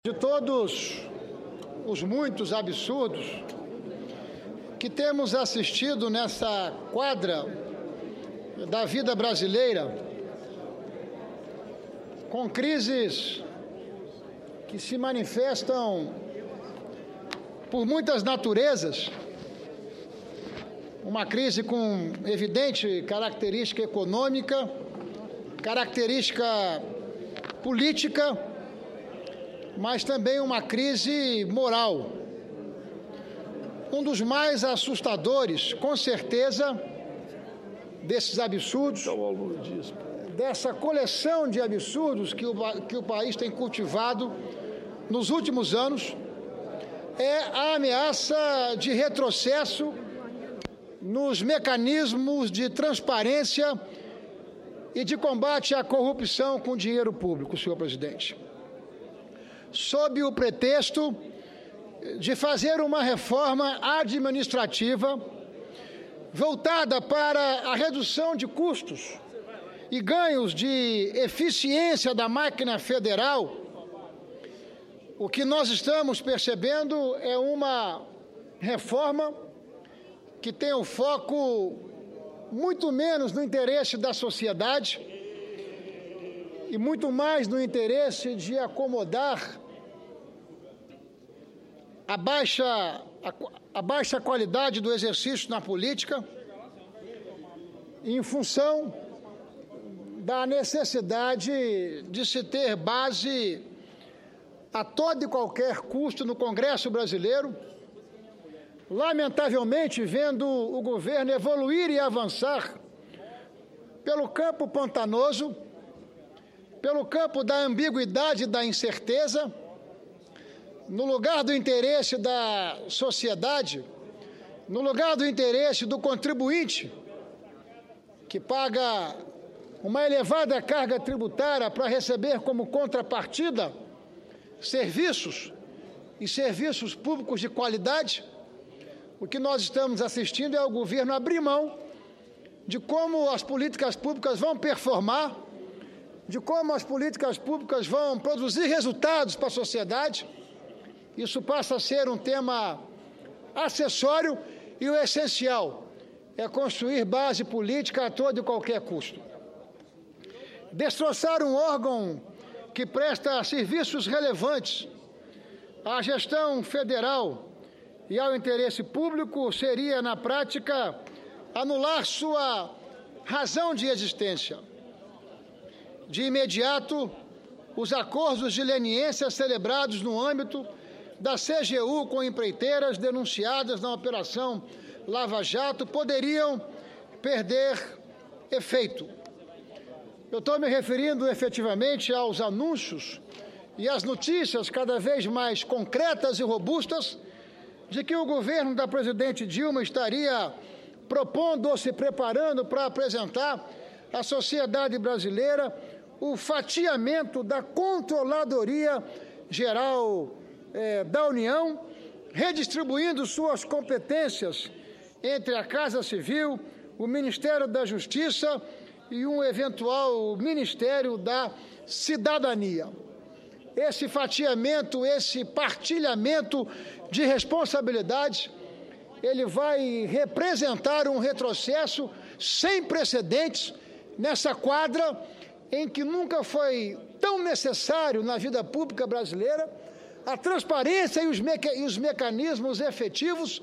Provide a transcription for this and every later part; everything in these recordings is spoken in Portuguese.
De todos os muitos absurdos que temos assistido nessa quadra da vida brasileira, com crises que se manifestam por muitas naturezas, uma crise com evidente característica econômica, característica política, mas também uma crise moral. Um dos mais assustadores, com certeza, desses absurdos, dessa coleção de absurdos que o país tem cultivado nos últimos anos, é a ameaça de retrocesso nos mecanismos de transparência e de combate à corrupção com dinheiro público, senhor presidente. Sob o pretexto de fazer uma reforma administrativa voltada para a redução de custos e ganhos de eficiência da máquina federal, o que nós estamos percebendo é uma reforma que tem o foco muito menos no interesse da sociedade e muito mais no interesse de acomodar a baixa qualidade do exercício na política, em função da necessidade de se ter base a todo e qualquer custo no Congresso brasileiro, lamentavelmente vendo o governo evoluir e avançar pelo campo pantanoso, pelo campo da ambiguidade e da incerteza, no lugar do interesse da sociedade, no lugar do interesse do contribuinte, que paga uma elevada carga tributária para receber como contrapartida serviços e serviços públicos de qualidade. O que nós estamos assistindo é o governo abrir mão de como as políticas públicas vão performar, de como as políticas públicas vão produzir resultados para a sociedade. Isso passa a ser um tema acessório e o essencial é construir base política a todo e qualquer custo. Destroçar um órgão que presta serviços relevantes à gestão federal e ao interesse público seria, na prática, anular sua razão de existência. De imediato, os acordos de leniência celebrados no âmbito da CGU com empreiteiras denunciadas na Operação Lava Jato poderiam perder efeito. Eu estou me referindo efetivamente aos anúncios e às notícias cada vez mais concretas e robustas de que o governo da presidente Dilma estaria propondo ou se preparando para apresentar à sociedade brasileira o fatiamento da Controladoria Geral da União, redistribuindo suas competências entre a Casa Civil, o Ministério da Justiça e um eventual Ministério da Cidadania. Esse fatiamento, esse partilhamento de responsabilidades, ele vai representar um retrocesso sem precedentes nessa quadra em que nunca foi tão necessário na vida pública brasileira a transparência e os mecanismos efetivos,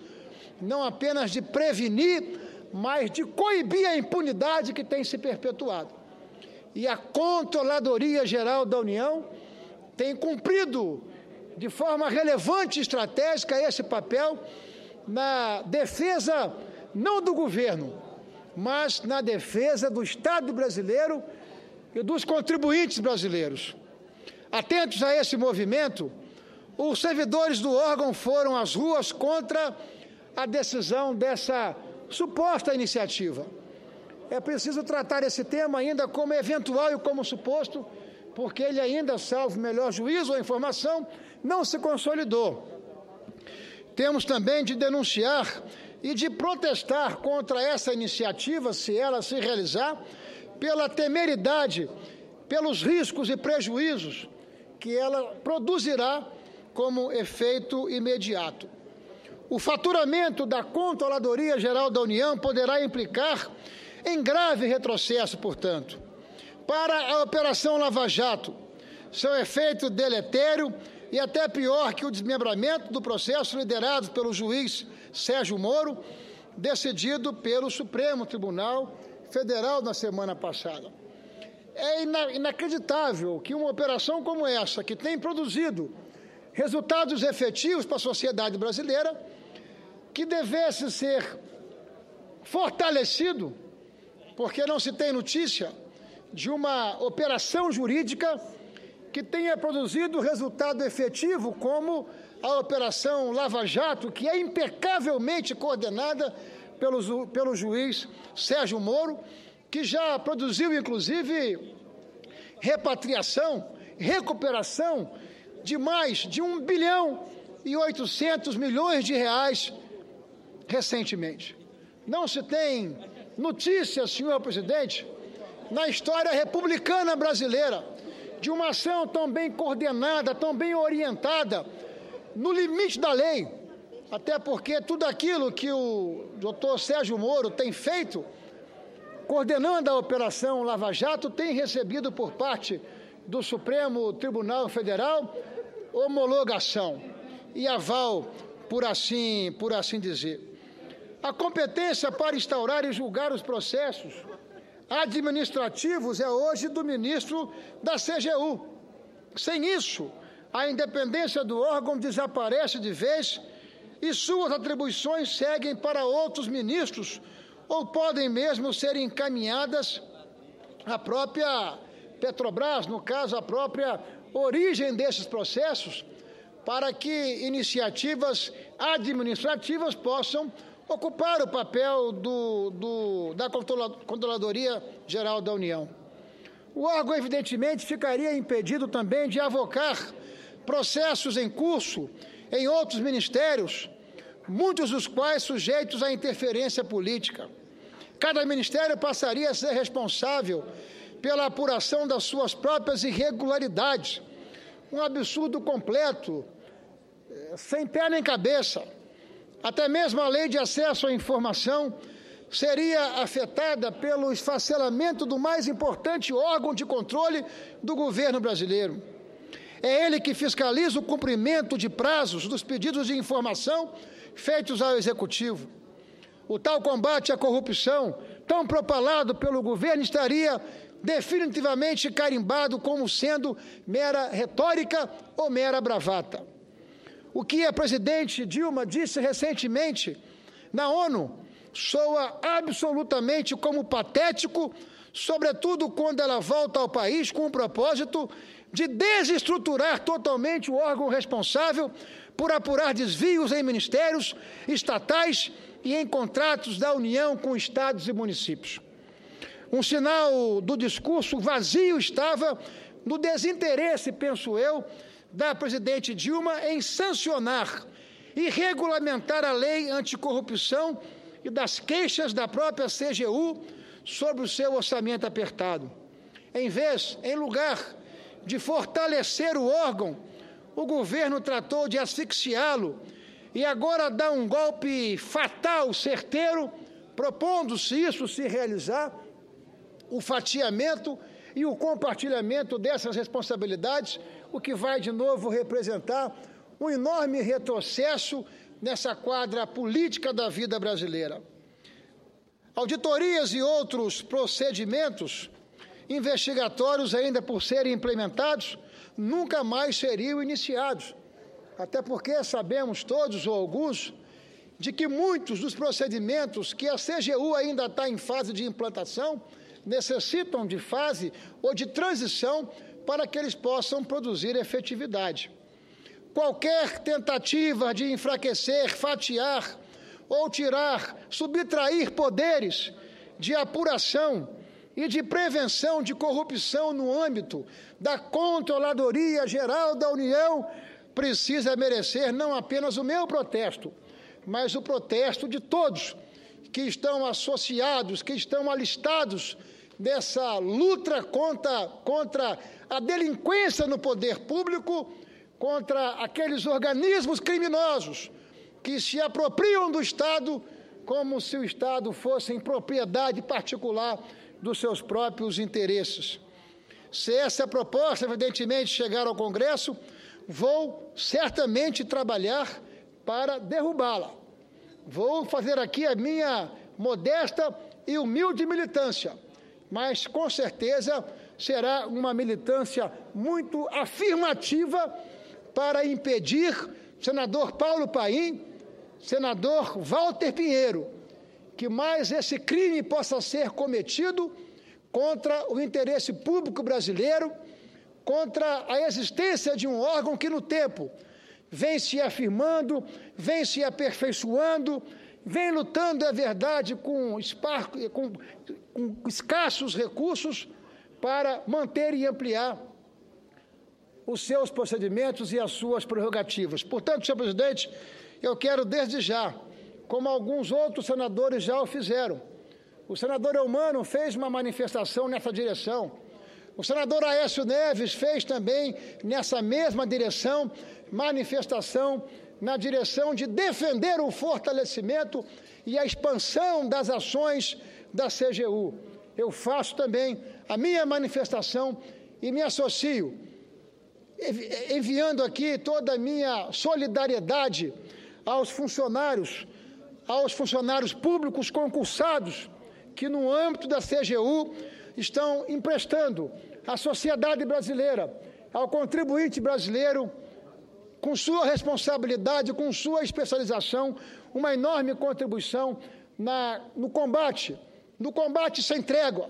não apenas de prevenir, mas de coibir a impunidade que tem se perpetuado. E a Controladoria Geral da União tem cumprido de forma relevante e estratégica esse papel na defesa, não do governo, mas na defesa do Estado brasileiro e dos contribuintes brasileiros. Atentos a esse movimento, os servidores do órgão foram às ruas contra a decisão dessa suposta iniciativa. É preciso tratar esse tema ainda como eventual e como suposto, porque ele ainda, salvo melhor juízo ou informação, não se consolidou. Temos também de denunciar e de protestar contra essa iniciativa, se ela se realizar, pela temeridade, pelos riscos e prejuízos que ela produzirá como efeito imediato. O faturamento da Controladoria Geral da União poderá implicar em grave retrocesso, portanto. Para a Operação Lava Jato, seu efeito deletério e até pior que o desmembramento do processo liderado pelo juiz Sérgio Moro, decidido pelo Supremo Tribunal Federal na semana passada. É inacreditável que uma operação como essa, que tem produzido resultados efetivos para a sociedade brasileira, que devesse ser fortalecido, porque não se tem notícia de uma operação jurídica que tenha produzido resultado efetivo, como a Operação Lava Jato, que é impecavelmente coordenada pelo juiz Sérgio Moro, que já produziu, inclusive, repatriação, recuperação de mais de 1 bilhão e 800 milhões de reais recentemente. Não se tem notícia, senhor presidente, na história republicana brasileira, de uma ação tão bem coordenada, tão bem orientada, no limite da lei, até porque tudo aquilo que o doutor Sérgio Moro tem feito, coordenando a Operação Lava Jato, tem recebido por parte do Supremo Tribunal Federal homologação e aval, por assim dizer. A competência para instaurar e julgar os processos administrativos é hoje do ministro da CGU. Sem isso, a independência do órgão desaparece de vez e suas atribuições seguem para outros ministros ou podem mesmo ser encaminhadas à própria Petrobras, no caso, à própria origem desses processos, para que iniciativas administrativas possam ocupar o papel da Controladoria Geral da União. O órgão, evidentemente, ficaria impedido também de avocar processos em curso em outros ministérios, muitos dos quais sujeitos à interferência política. Cada ministério passaria a ser responsável pela apuração das suas próprias irregularidades. Um absurdo completo, sem pé nem cabeça. Até mesmo a lei de acesso à informação seria afetada pelo esfacelamento do mais importante órgão de controle do governo brasileiro. É ele que fiscaliza o cumprimento de prazos dos pedidos de informação feitos ao Executivo. O tal combate à corrupção, tão propalado pelo governo, estaria definitivamente carimbado como sendo mera retórica ou mera bravata. O que a presidente Dilma disse recentemente na ONU soa absolutamente como patético, sobretudo quando ela volta ao país com o propósito de desestruturar totalmente o órgão responsável por apurar desvios em ministérios estatais e em contratos da União com estados e municípios. Um sinal do discurso vazio estava no desinteresse, penso eu, da presidente Dilma em sancionar e regulamentar a lei anticorrupção e das queixas da própria CGU sobre o seu orçamento apertado. Em lugar de fortalecer o órgão, o governo tratou de asfixiá-lo e agora dá um golpe fatal, certeiro, propondo-se isso se realizar, o fatiamento e o compartilhamento dessas responsabilidades, o que vai de novo representar um enorme retrocesso nessa quadra política da vida brasileira. Auditorias e outros procedimentos investigatórios, ainda por serem implementados, nunca mais seriam iniciados. Até porque sabemos todos, ou alguns, de que muitos dos procedimentos que a CGU ainda está em fase de implantação necessitam de fase ou de transição para que eles possam produzir efetividade. Qualquer tentativa de enfraquecer, fatiar ou tirar, subtrair poderes de apuração e de prevenção de corrupção no âmbito da Controladoria Geral da União precisa merecer não apenas o meu protesto, mas o protesto de todos que estão associados, que estão alistados dessa luta contra a delinquência no poder público, contra aqueles organismos criminosos que se apropriam do Estado como se o Estado fosse em propriedade particular dos seus próprios interesses. Se essa proposta, evidentemente, chegar ao Congresso, vou certamente trabalhar para derrubá-la. Vou fazer aqui a minha modesta e humilde militância, mas com certeza será uma militância muito afirmativa para impedir senador Paulo Paim, senador Walter Pinheiro, que mais esse crime possa ser cometido contra o interesse público brasileiro, contra a existência de um órgão que no tempo vem se afirmando, vem se aperfeiçoando, vem lutando, é verdade, com escassos recursos para manter e ampliar os seus procedimentos e as suas prerrogativas. Portanto, senhor presidente, eu quero desde já, como alguns outros senadores já o fizeram, o senador Eumano fez uma manifestação nessa direção, o senador Aécio Neves fez também nessa mesma direção, manifestação na direção de defender o fortalecimento e a expansão das ações da CGU. Eu faço também a minha manifestação e me associo, enviando aqui toda a minha solidariedade aos funcionários públicos concursados que, no âmbito da CGU, estão emprestando à sociedade brasileira, ao contribuinte brasileiro, com sua responsabilidade, com sua especialização, uma enorme contribuição no combate sem trégua,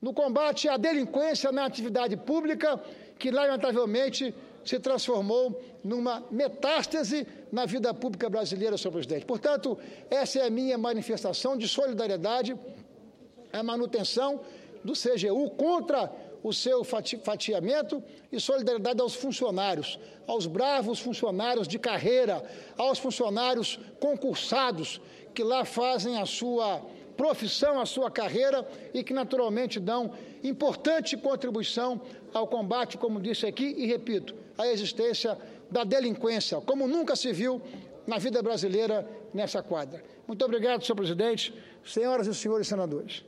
no combate à delinquência na atividade pública, que, lamentavelmente, se transformou numa metástase na vida pública brasileira, senhor presidente. Portanto, essa é a minha manifestação de solidariedade à manutenção do CGU contra o seu fatiamento e solidariedade aos funcionários, aos bravos funcionários de carreira, aos funcionários concursados que lá fazem a sua profissão, a sua carreira e que naturalmente dão importante contribuição ao combate, como disse aqui, e repito, à existência da delinquência, como nunca se viu na vida brasileira nessa quadra. Muito obrigado, senhor presidente, senhoras e senhores senadores.